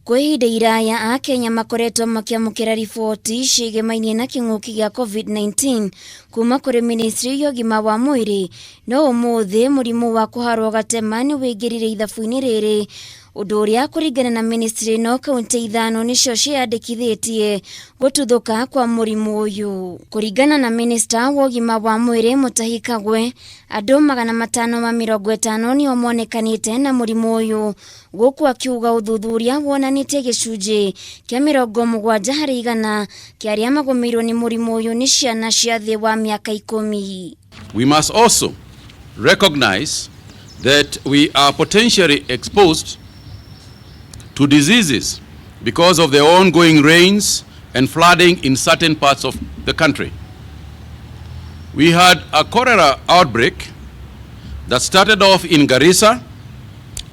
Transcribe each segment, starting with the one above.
Kwa ihinda iraya Akenya makoretwo makiamukira riboti ciĩgĩmainie na kĩng'ũki gĩa COVID-19 kuma kũrĩ Ministry ya ũgima wa mwĩrĩ, no ũmũthĩ mũrimũ wa kũharwo gatema nĩ wĩingĩrire ithabu-inĩ rĩrĩ, ũndũ ũrĩa kũringana na ministry no kaunti ithano nĩcio ciandĩkithĩtie gũtuthũka kwa mũrimũ ũyũ. Kũringana na minister wa ũgima wa mwĩrĩ Mutahi Kagwe, andũ 550 nĩo monekanĩte na mũrimũ ũyũ, gũkũ akiuga ũthuthuria wonanĩtie gĩcunjĩ kĩa 70% kĩa arĩa magũmĩirwo nĩ mũrimũ ũyũ nĩ ciana cia thĩ wa mĩaka 10. We must also recognize that we are potentially exposed to diseases because of the ongoing rains and flooding in certain parts of the country. We had a cholera outbreak that started off in Garissa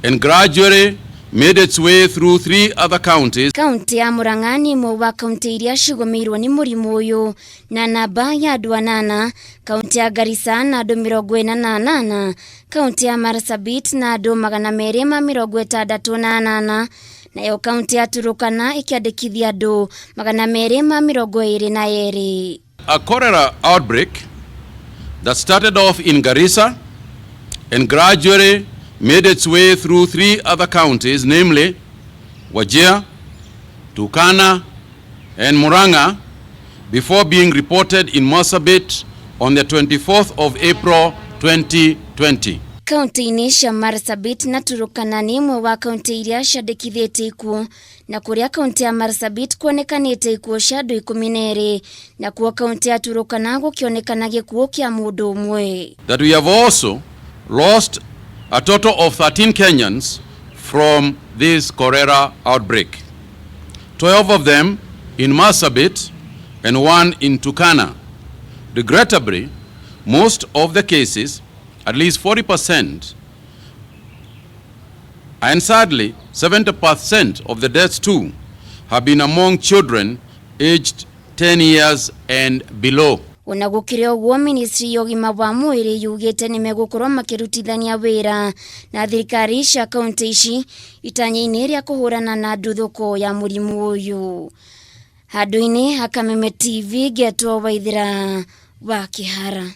and gradually made its way through 3 other counties. Kaunti ya Murang'a nĩ ĩmwe wa kaunti iria cigũmĩirwo nĩ mũrimũ ũyũ na namba ya andũ 8, kaunti ya Garissa na andũ 48, kaunti ya Marsabit na andũ 268, nayo kaunti ya Turkana ikiandĩkithia andũ 222. A cholera outbreak that started off in Garissa and gradually made its way through 3 other counties, namely Wajir, Turkana, and Murang'a, before being reported in Marsabit on the 24th of April 2020. Kaunti-inĩ cia Marsabit na Turkana nĩ ĩmwe wa kaunti iria ciandĩkithĩtie ikuũ, na kũrĩa kaunti ya Marsabit kuonekanĩte ikuũ cia andũ 12, na kuo kaunti ya Turkana gũkĩonekana gĩkuũ kĩa mũndũ ũmwe. That we have also lost a total of 13 Kenyans from this cholera outbreak. 12 of them in Marsabit and 1 in Turkana. Regrettably, most of the cases, at least 40%, and sadly 70% of the deaths too, have been among children aged 10 years and below. Ona gũkĩrĩ ũguo, ministry ya ũgima wa mwĩrĩ yugĩte nĩ megũkorwo makĩrutithania wĩra na thirikari cia kaunti ici itanya-inĩ rĩa kũhũrana na nduthũko ya mũrimũ ũyũ. Handũ-inĩ ha Kameme TV, Getwo Waithira wa Kĩhara.